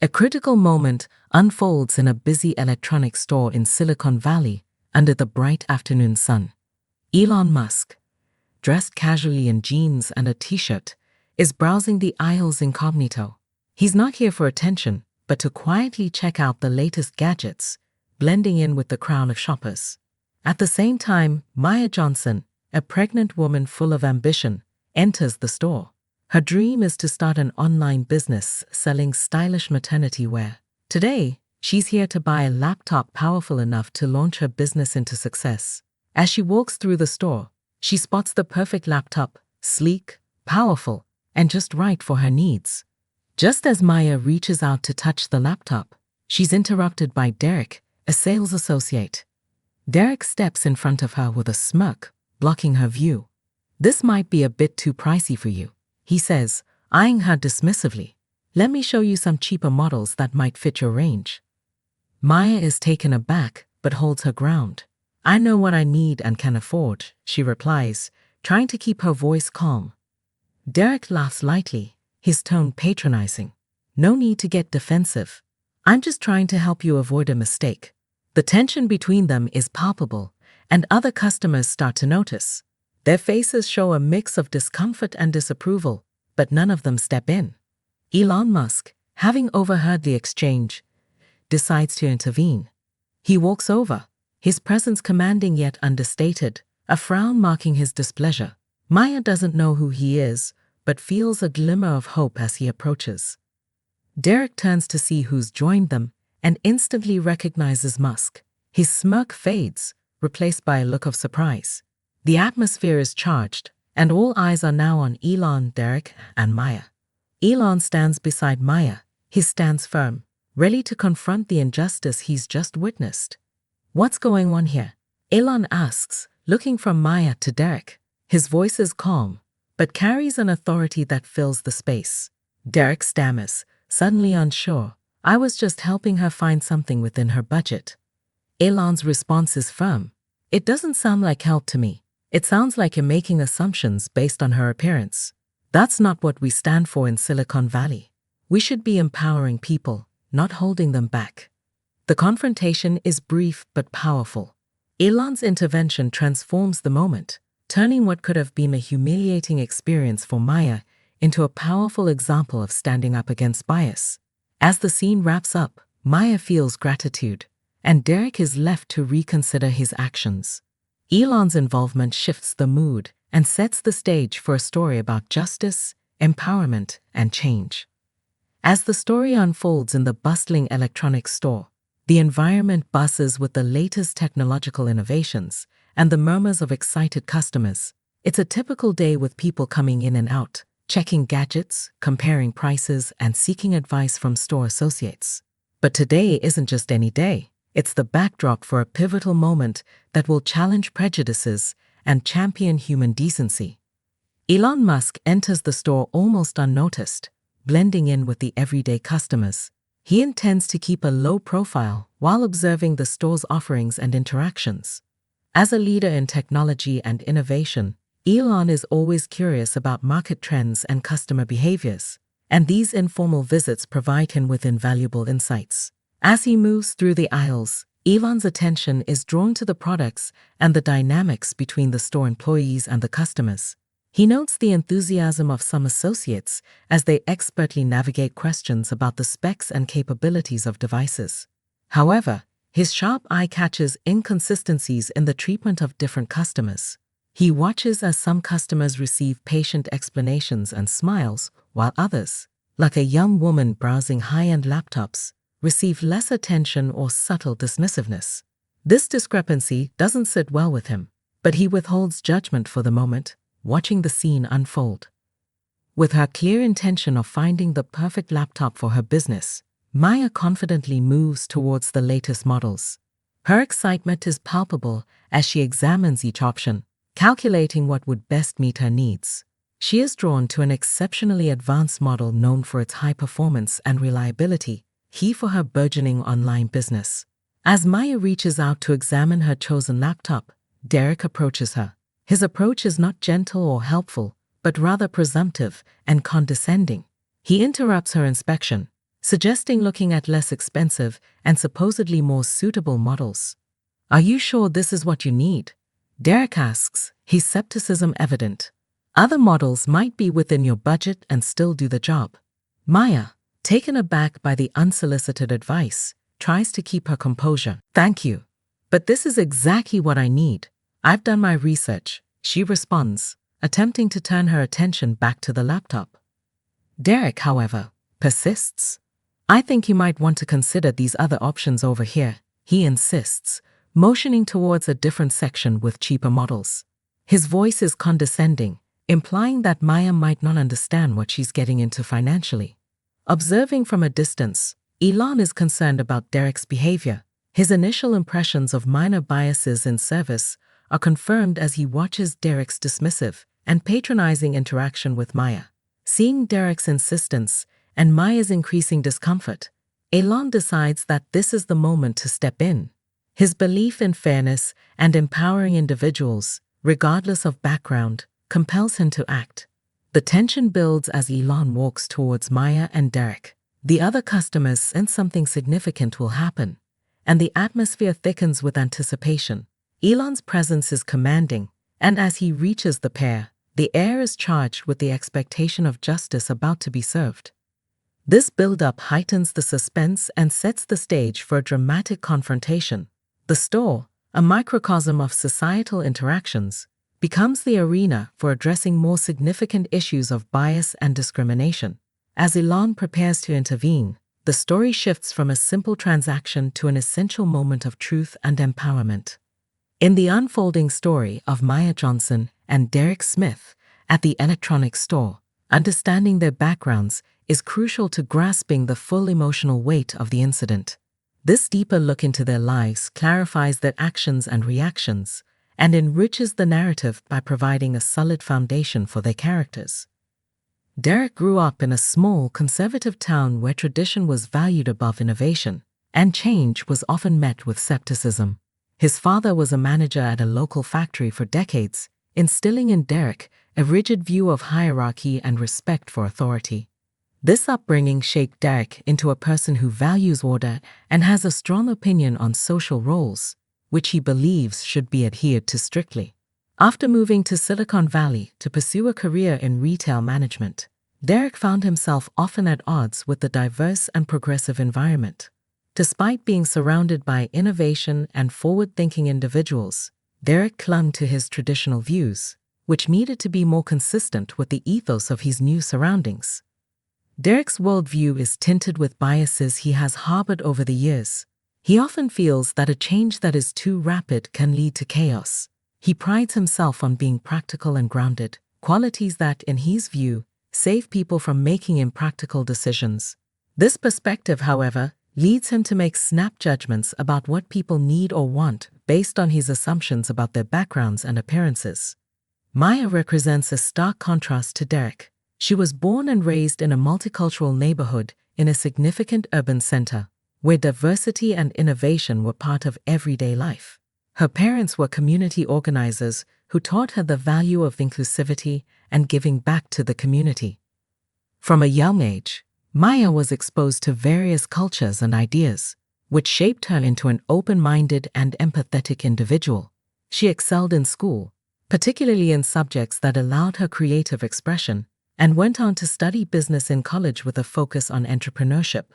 A critical moment unfolds in a busy electronics store in Silicon Valley under the bright afternoon sun. Elon Musk, dressed casually in jeans and a t-shirt, is browsing the aisles incognito. He's not here for attention, but to quietly check out the latest gadgets, blending in with the crowd of shoppers. At the same time, Maya Johnson, a pregnant woman full of ambition, enters the store. Her dream is to start an online business selling stylish maternity wear. Today, she's here to buy a laptop powerful enough to launch her business into success. As she walks through the store, she spots the perfect laptop, sleek, powerful, and just right for her needs. Just as Maya reaches out to touch the laptop, she's interrupted by Derek, a sales associate. Derek steps in front of her with a smirk, blocking her view. "This might be a bit too pricey for you," he says, eyeing her dismissively. "Let me show you some cheaper models that might fit your range." Maya is taken aback, but holds her ground. "I know what I need and can afford," she replies, trying to keep her voice calm. Derek laughs lightly, his tone patronizing. "No need to get defensive. I'm just trying to help you avoid a mistake." The tension between them is palpable, and other customers start to notice. Their faces show a mix of discomfort and disapproval, but none of them step in. Elon Musk, having overheard the exchange, decides to intervene. He walks over, his presence commanding yet understated, a frown marking his displeasure. Maya doesn't know who he is, but feels a glimmer of hope as he approaches. Derek turns to see who's joined them and instantly recognizes Musk. His smirk fades, replaced by a look of surprise. The atmosphere is charged, and all eyes are now on Elon, Derek, and Maya. Elon stands beside Maya, his stance firm, ready to confront the injustice he's just witnessed. "What's going on here?" Elon asks, looking from Maya to Derek. His voice is calm, but carries an authority that fills the space. Derek stammers, suddenly unsure. "I was just helping her find something within her budget." Elon's response is firm. "It doesn't sound like help to me. It sounds like you're making assumptions based on her appearance. That's not what we stand for in Silicon Valley. We should be empowering people, not holding them back." The confrontation is brief but powerful. Elon's intervention transforms the moment, turning what could have been a humiliating experience for Maya into a powerful example of standing up against bias. As the scene wraps up, Maya feels gratitude, and Derek is left to reconsider his actions. Elon's involvement shifts the mood and sets the stage for a story about justice, empowerment, and change. As the story unfolds in the bustling electronics store, the environment buzzes with the latest technological innovations and the murmurs of excited customers. It's a typical day with people coming in and out, checking gadgets, comparing prices, and seeking advice from store associates. But today isn't just any day. It's the backdrop for a pivotal moment that will challenge prejudices and champion human decency. Elon Musk enters the store almost unnoticed, blending in with the everyday customers. He intends to keep a low profile while observing the store's offerings and interactions. As a leader in technology and innovation, Elon is always curious about market trends and customer behaviors, and these informal visits provide him with invaluable insights. As he moves through the aisles, Elon's attention is drawn to the products and the dynamics between the store employees and the customers. He notes the enthusiasm of some associates as they expertly navigate questions about the specs and capabilities of devices. However, his sharp eye catches inconsistencies in the treatment of different customers. He watches as some customers receive patient explanations and smiles, while others, like a young woman browsing high-end laptops, receive less attention or subtle dismissiveness. This discrepancy doesn't sit well with him, but he withholds judgment for the moment, watching the scene unfold. With her clear intention of finding the perfect laptop for her business, Maya confidently moves towards the latest models. Her excitement is palpable as she examines each option, calculating what would best meet her needs. She is drawn to an exceptionally advanced model known for its high performance and reliability, key for her burgeoning online business. As Maya reaches out to examine her chosen laptop, Derek approaches her. His approach is not gentle or helpful, but rather presumptive and condescending. He interrupts her inspection, suggesting looking at less expensive and supposedly more suitable models. Are you sure this is what you need? Derek asks, his skepticism evident. Other models might be within your budget and still do the job. Maya, taken aback by the unsolicited advice, tries to keep her composure. Thank you. But this is exactly what I need. I've done my research, she responds, attempting to turn her attention back to the laptop. Derek, however, persists. I think you might want to consider these other options over here, he insists, motioning towards a different section with cheaper models. His voice is condescending, implying that Maya might not understand what she's getting into financially. Observing from a distance, Elon is concerned about Derek's behavior. His initial impressions of minor biases in service are confirmed as he watches Derek's dismissive and patronizing interaction with Maya. Seeing Derek's insistence and Maya's increasing discomfort, Elon decides that this is the moment to step in. His belief in fairness and empowering individuals, regardless of background, compels him to act. The tension builds as Elon walks towards Maya and Derek. The other customers sense something significant will happen, and the atmosphere thickens with anticipation. Elon's presence is commanding, and as he reaches the pair, the air is charged with the expectation of justice about to be served. This build-up heightens the suspense and sets the stage for a dramatic confrontation. The store, a microcosm of societal interactions, becomes the arena for addressing more significant issues of bias and discrimination. As Elon prepares to intervene, the story shifts from a simple transaction to an essential moment of truth and empowerment. In the unfolding story of Maya Johnson and Derek Smith at the electronics store, understanding their backgrounds is crucial to grasping the full emotional weight of the incident. This deeper look into their lives clarifies their actions and reactions, and enriches the narrative by providing a solid foundation for their characters. Derek grew up in a small, conservative town where tradition was valued above innovation, and change was often met with skepticism. His father was a manager at a local factory for decades, instilling in Derek a rigid view of hierarchy and respect for authority. This upbringing shaped Derek into a person who values order and has a strong opinion on social roles, which he believes should be adhered to strictly. After moving to Silicon Valley to pursue a career in retail management, Derek found himself often at odds with the diverse and progressive environment. Despite being surrounded by innovation and forward-thinking individuals, Derek clung to his traditional views, which needed to be more consistent with the ethos of his new surroundings. Derek's worldview is tinted with biases he has harbored over the years. He often feels that a change that is too rapid can lead to chaos. He prides himself on being practical and grounded, qualities that, in his view, save people from making impractical decisions. This perspective, however, leads him to make snap judgments about what people need or want based on his assumptions about their backgrounds and appearances. Maya represents a stark contrast to Derek. She was born and raised in a multicultural neighborhood in a significant urban center, where diversity and innovation were part of everyday life. Her parents were community organizers who taught her the value of inclusivity and giving back to the community. From a young age, Maya was exposed to various cultures and ideas, which shaped her into an open-minded and empathetic individual. She excelled in school, particularly in subjects that allowed her creative expression, and went on to study business in college with a focus on entrepreneurship.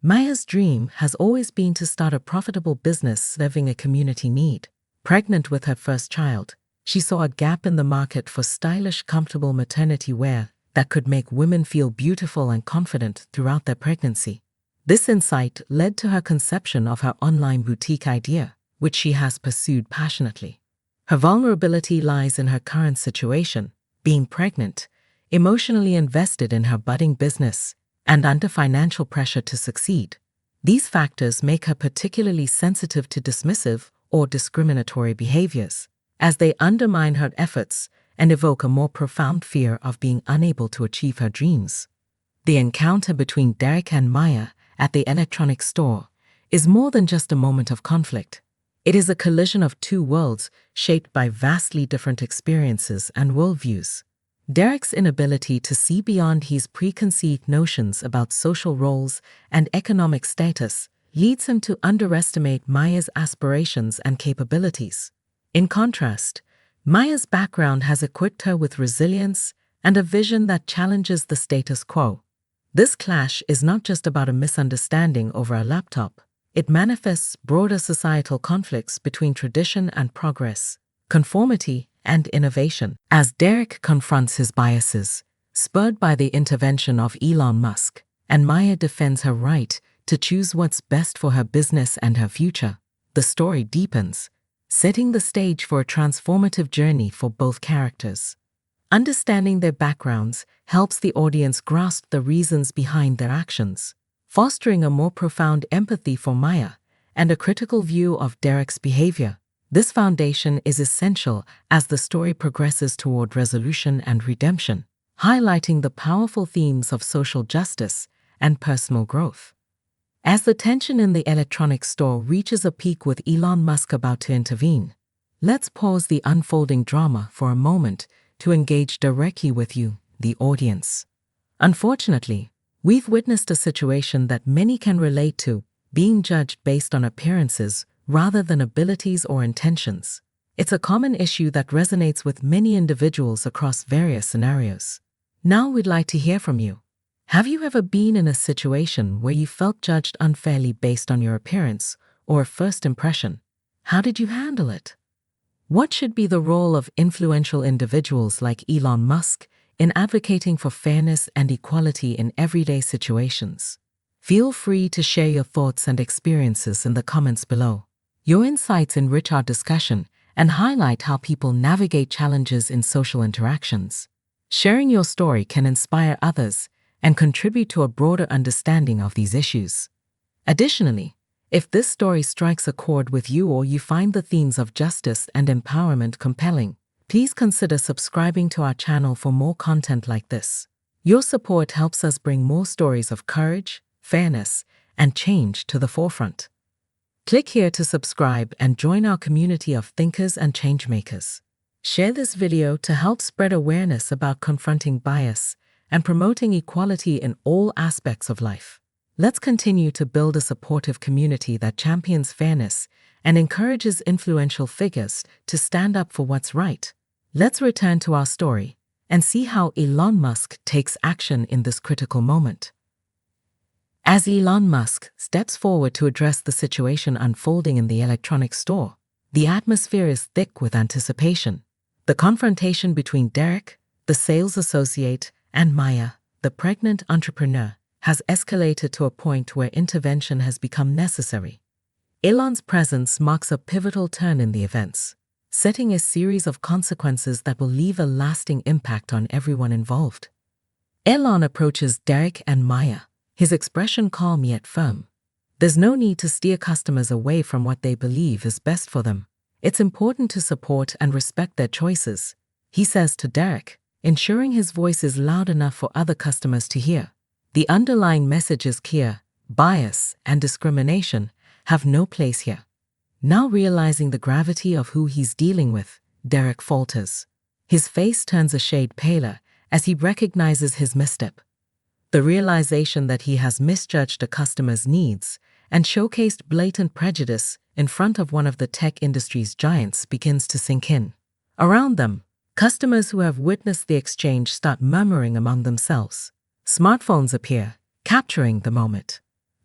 Maya's dream has always been to start a profitable business serving a community need. Pregnant with her first child, she saw a gap in the market for stylish, comfortable maternity wear that could make women feel beautiful and confident throughout their pregnancy. This insight led to her conception of her online boutique idea, which she has pursued passionately. Her vulnerability lies in her current situation, being pregnant, emotionally invested in her budding business, and under financial pressure to succeed. These factors make her particularly sensitive to dismissive or discriminatory behaviors, as they undermine her efforts and evoke a more profound fear of being unable to achieve her dreams. The encounter between Derek and Maya at the electronics store is more than just a moment of conflict. It is a collision of two worlds shaped by vastly different experiences and worldviews. Derek's inability to see beyond his preconceived notions about social roles and economic status leads him to underestimate Maya's aspirations and capabilities. In contrast, Maya's background has equipped her with resilience and a vision that challenges the status quo. This clash is not just about a misunderstanding over a laptop. It manifests broader societal conflicts between tradition and progress, conformity and innovation. As Derek confronts his biases, spurred by the intervention of Elon Musk, and Maya defends her right to choose what's best for her business and her future, the story deepens, setting the stage for a transformative journey for both characters. Understanding their backgrounds helps the audience grasp the reasons behind their actions, fostering a more profound empathy for Maya and a critical view of Derek's behavior. This foundation is essential as the story progresses toward resolution and redemption, highlighting the powerful themes of social justice and personal growth. As the tension in the electronics store reaches a peak with Elon Musk about to intervene, let's pause the unfolding drama for a moment to engage directly with you, the audience. Unfortunately, we've witnessed a situation that many can relate to, being judged based on appearances rather than abilities or intentions. It's a common issue that resonates with many individuals across various scenarios. Now we'd like to hear from you. Have you ever been in a situation where you felt judged unfairly based on your appearance or a first impression? How did you handle it? What should be the role of influential individuals like Elon Musk in advocating for fairness and equality in everyday situations? Feel free to share your thoughts and experiences in the comments below. Your insights enrich our discussion and highlight how people navigate challenges in social interactions. Sharing your story can inspire others and contribute to a broader understanding of these issues. Additionally, if this story strikes a chord with you or you find the themes of justice and empowerment compelling, please consider subscribing to our channel for more content like this. Your support helps us bring more stories of courage, fairness, and change to the forefront. Click here to subscribe and join our community of thinkers and changemakers. Share this video to help spread awareness about confronting bias and promoting equality in all aspects of life. Let's continue to build a supportive community that champions fairness and encourages influential figures to stand up for what's right. Let's return to our story and see how Elon Musk takes action in this critical moment. As Elon Musk steps forward to address the situation unfolding in the electronics store, the atmosphere is thick with anticipation. The confrontation between Derek, the sales associate, and Maya, the pregnant entrepreneur, has escalated to a point where intervention has become necessary. Elon's presence marks a pivotal turn in the events, setting a series of consequences that will leave a lasting impact on everyone involved. Elon approaches Derek and Maya, his expression calm yet firm. There's no need to steer customers away from what they believe is best for them. It's important to support and respect their choices, he says to Derek, ensuring his voice is loud enough for other customers to hear. The underlying message is clear: bias and discrimination have no place here. Now realizing the gravity of who he's dealing with, Derek falters. His face turns a shade paler as he recognizes his misstep. The realization that he has misjudged a customer's needs and showcased blatant prejudice in front of one of the tech industry's giants begins to sink in. Around them, customers who have witnessed the exchange start murmuring among themselves. Smartphones appear, capturing the moment.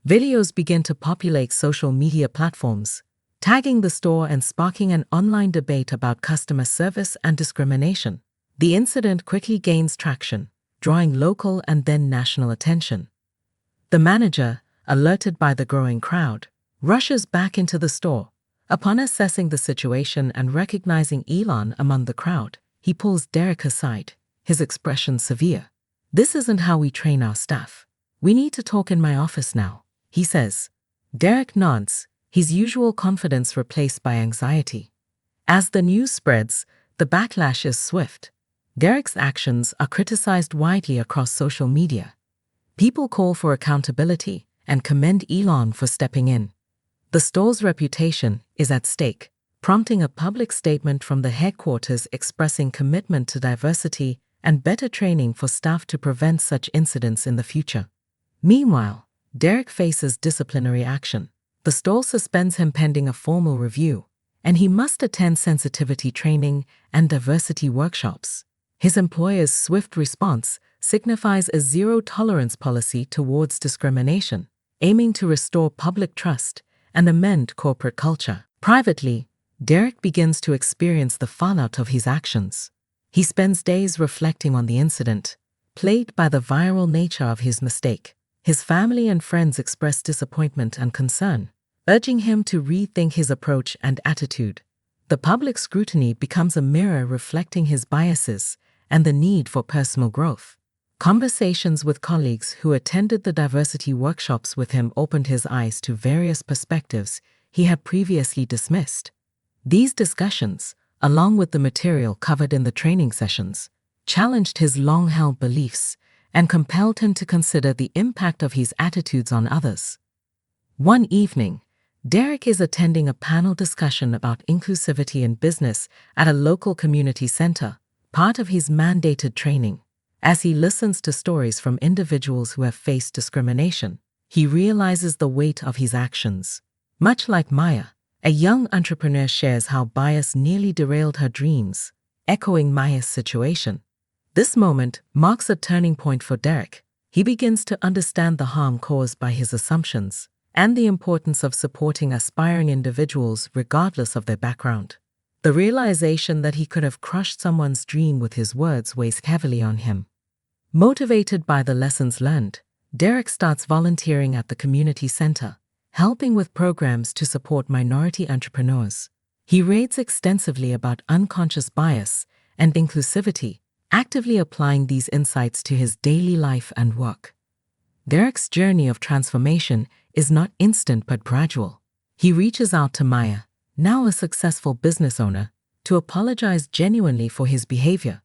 Videos begin to populate social media platforms, tagging the store and sparking an online debate about customer service and discrimination. The incident quickly gains traction, drawing local and then national attention. The manager, alerted by the growing crowd, rushes back into the store. Upon assessing the situation and recognizing Elon among the crowd, he pulls Derek aside, his expression severe. "This isn't how we train our staff. We need to talk in my office now," he says. Derek nods, his usual confidence replaced by anxiety. As the news spreads, the backlash is swift. Derek's actions are criticized widely across social media. People call for accountability and commend Elon for stepping in. The store's reputation is at stake, prompting a public statement from the headquarters expressing commitment to diversity and better training for staff to prevent such incidents in the future. Meanwhile, Derek faces disciplinary action. The store suspends him pending a formal review, and he must attend sensitivity training and diversity workshops. His employer's swift response signifies a zero-tolerance policy towards discrimination, aiming to restore public trust and amend corporate culture. Privately, Derek begins to experience the fallout of his actions. He spends days reflecting on the incident, plagued by the viral nature of his mistake. His family and friends express disappointment and concern, urging him to rethink his approach and attitude. The public scrutiny becomes a mirror reflecting his biases and the need for personal growth. Conversations with colleagues who attended the diversity workshops with him opened his eyes to various perspectives he had previously dismissed. These discussions, along with the material covered in the training sessions, challenged his long-held beliefs and compelled him to consider the impact of his attitudes on others. One evening, Derek is attending a panel discussion about inclusivity in business at a local community center, part of his mandated training. As he listens to stories from individuals who have faced discrimination, he realizes the weight of his actions. Much like Maya, a young entrepreneur shares how bias nearly derailed her dreams, echoing Maya's situation. This moment marks a turning point for Derek. He begins to understand the harm caused by his assumptions and the importance of supporting aspiring individuals regardless of their background. The realization that he could have crushed someone's dream with his words weighs heavily on him. Motivated by the lessons learned, Derek starts volunteering at the community center, helping with programs to support minority entrepreneurs. He reads extensively about unconscious bias and inclusivity, actively applying these insights to his daily life and work. Derek's journey of transformation is not instant but gradual. He reaches out to Maya, now a successful business owner, to apologize genuinely for his behavior.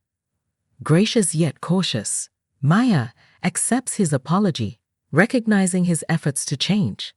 Gracious yet cautious, Maya accepts his apology, recognizing his efforts to change.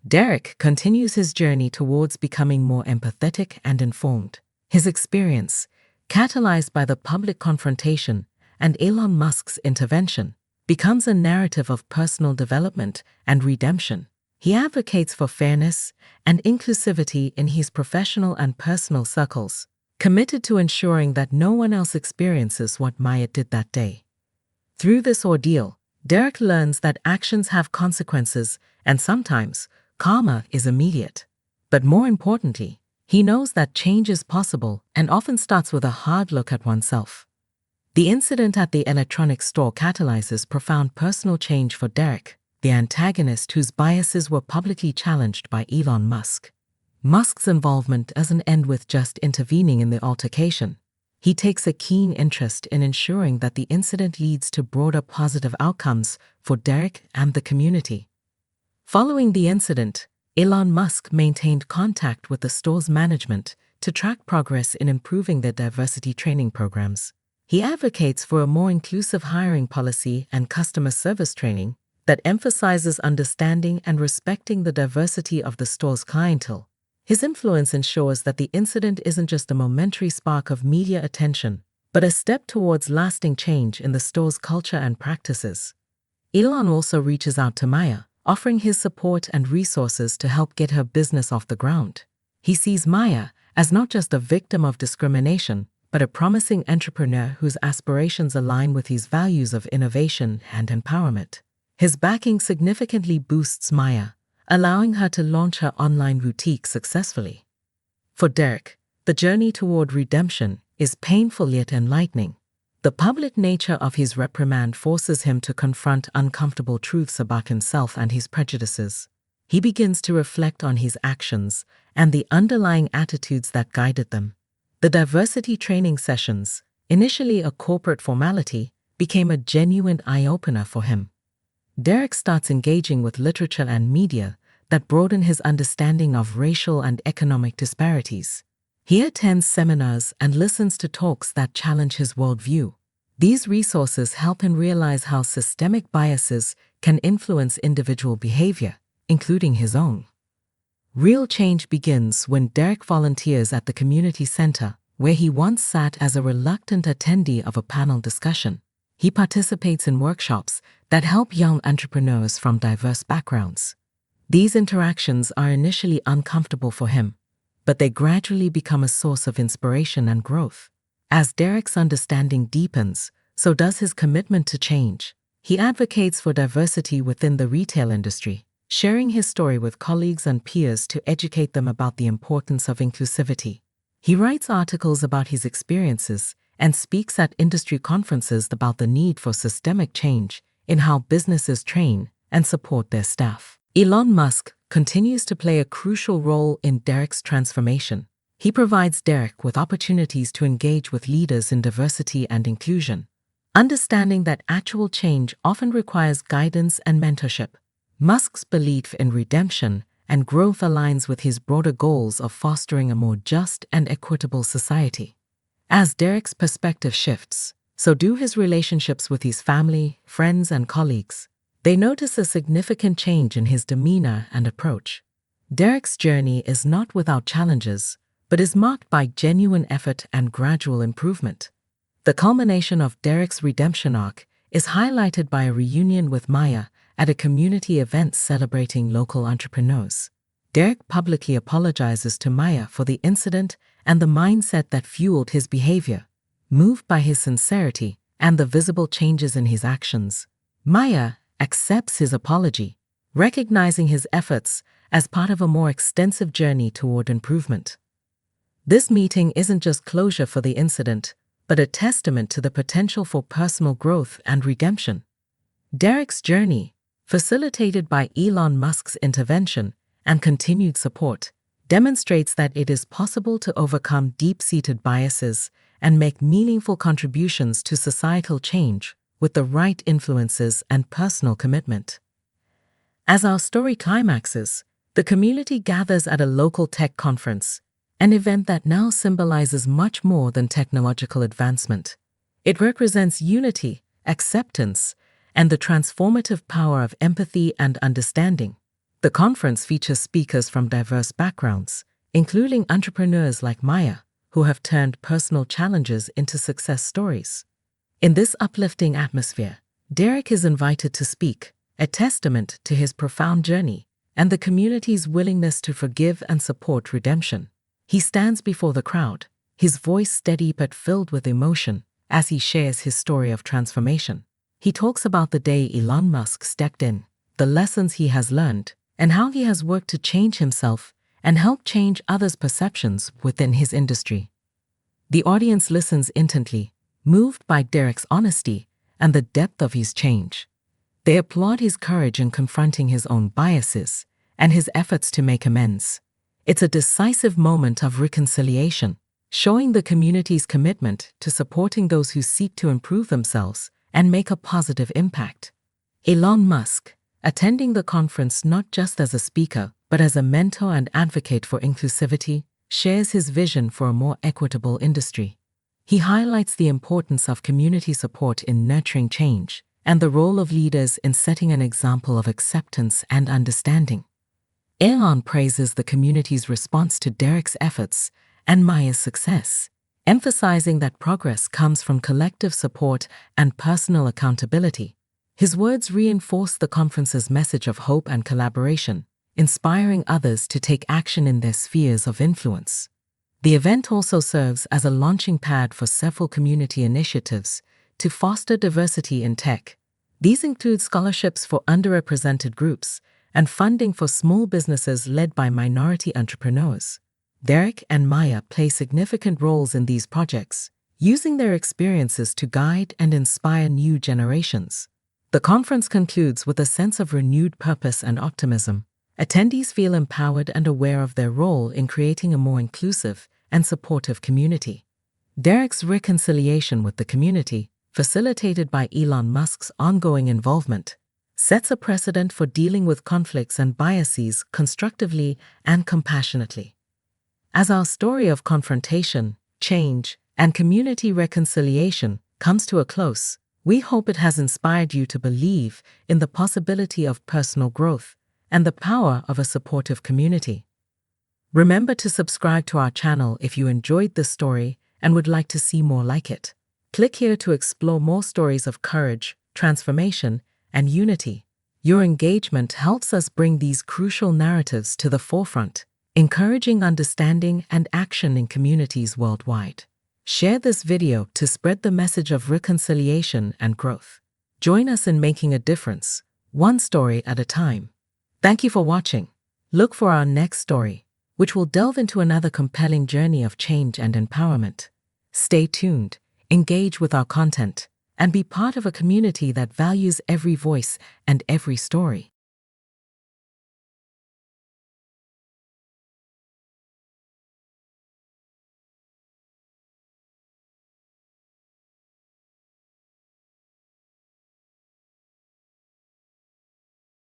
Derek continues his journey towards becoming more empathetic and informed. His experience, catalyzed by the public confrontation and Elon Musk's intervention, becomes a narrative of personal development and redemption. He advocates for fairness and inclusivity in his professional and personal circles, committed to ensuring that no one else experiences what Maya did that day. Through this ordeal, Derek learns that actions have consequences and sometimes karma is immediate. But more importantly, he knows that change is possible and often starts with a hard look at oneself. The incident at the electronics store catalyzes profound personal change for Derek, the antagonist whose biases were publicly challenged by Elon Musk. Musk's involvement doesn't end with just intervening in the altercation. He takes a keen interest in ensuring that the incident leads to broader positive outcomes for Derek and the community. Following the incident, Elon Musk maintained contact with the store's management to track progress in improving their diversity training programs. He advocates for a more inclusive hiring policy and customer service training that emphasizes understanding and respecting the diversity of the store's clientele. His influence ensures that the incident isn't just a momentary spark of media attention, but a step towards lasting change in the store's culture and practices. Elon also reaches out to Maya, offering his support and resources to help get her business off the ground. He sees Maya as not just a victim of discrimination, but a promising entrepreneur whose aspirations align with his values of innovation and empowerment. His backing significantly boosts Maya, allowing her to launch her online boutique successfully. For Derek, the journey toward redemption is painful yet enlightening. The public nature of his reprimand forces him to confront uncomfortable truths about himself and his prejudices. He begins to reflect on his actions and the underlying attitudes that guided them. The diversity training sessions, initially a corporate formality, became a genuine eye-opener for him. Derek starts engaging with literature and media that broaden his understanding of racial and economic disparities. He attends seminars and listens to talks that challenge his worldview. These resources help him realize how systemic biases can influence individual behavior, including his own. Real change begins when Derek volunteers at the community center, where he once sat as a reluctant attendee of a panel discussion. He participates in workshops that help young entrepreneurs from diverse backgrounds. These interactions are initially uncomfortable for him, but they gradually become a source of inspiration and growth. As Derek's understanding deepens, so does his commitment to change. He advocates for diversity within the retail industry, sharing his story with colleagues and peers to educate them about the importance of inclusivity. He writes articles about his experiences and speaks at industry conferences about the need for systemic change in how businesses train and support their staff. Elon Musk continues to play a crucial role in Derek's transformation. He provides Derek with opportunities to engage with leaders in diversity and inclusion. Understanding that actual change often requires guidance and mentorship, Musk's belief in redemption and growth aligns with his broader goals of fostering a more just and equitable society. As Derek's perspective shifts, so do his relationships with his family, friends, and colleagues. They notice a significant change in his demeanor and approach. Derek's journey is not without challenges, but is marked by genuine effort and gradual improvement. The culmination of Derek's redemption arc is highlighted by a reunion with Maya at a community event celebrating local entrepreneurs. Derek publicly apologizes to Maya for the incident and the mindset that fueled his behavior. Moved by his sincerity and the visible changes in his actions, Maya accepts his apology, recognizing his efforts as part of a more extensive journey toward improvement. This meeting isn't just closure for the incident, but a testament to the potential for personal growth and redemption. Derek's journey, facilitated by Elon Musk's intervention and continued support, demonstrates that it is possible to overcome deep-seated biases and make meaningful contributions to societal change with the right influences and personal commitment. As our story climaxes, the community gathers at a local tech conference, an event that now symbolizes much more than technological advancement. It represents unity, acceptance, and the transformative power of empathy and understanding. The conference features speakers from diverse backgrounds, including entrepreneurs like Maya, who have turned personal challenges into success stories. In this uplifting atmosphere, Derek is invited to speak, a testament to his profound journey and the community's willingness to forgive and support redemption. He stands before the crowd, his voice steady but filled with emotion as he shares his story of transformation. He talks about the day Elon Musk stepped in, the lessons he has learned, and how he has worked to change himself and help change others' perceptions within his industry. The audience listens intently, moved by Derek's honesty and the depth of his change. They applaud his courage in confronting his own biases and his efforts to make amends. It's a decisive moment of reconciliation, showing the community's commitment to supporting those who seek to improve themselves and make a positive impact. Elon Musk, attending the conference not just as a speaker, but as a mentor and advocate for inclusivity, shares his vision for a more equitable industry. He highlights the importance of community support in nurturing change and the role of leaders in setting an example of acceptance and understanding. Elon praises the community's response to Derek's efforts and Maya's success, emphasizing that progress comes from collective support and personal accountability. His words reinforce the conference's message of hope and collaboration, inspiring others to take action in their spheres of influence. The event also serves as a launching pad for several community initiatives to foster diversity in tech. These include scholarships for underrepresented groups and funding for small businesses led by minority entrepreneurs. Derek and Maya play significant roles in these projects, using their experiences to guide and inspire new generations. The conference concludes with a sense of renewed purpose and optimism. Attendees feel empowered and aware of their role in creating a more inclusive and supportive community. Derek's reconciliation with the community, facilitated by Elon Musk's ongoing involvement, sets a precedent for dealing with conflicts and biases constructively and compassionately. As our story of confrontation, change, and community reconciliation comes to a close, we hope it has inspired you to believe in the possibility of personal growth and the power of a supportive community. Remember to subscribe to our channel if you enjoyed this story and would like to see more like it. Click here to explore more stories of courage, transformation, and unity. Your engagement helps us bring these crucial narratives to the forefront, encouraging understanding and action in communities worldwide. Share this video to spread the message of reconciliation and growth. Join us in making a difference, one story at a time. Thank you for watching. Look for our next story, which will delve into another compelling journey of change and empowerment. Stay tuned, engage with our content, and be part of a community that values every voice and every story.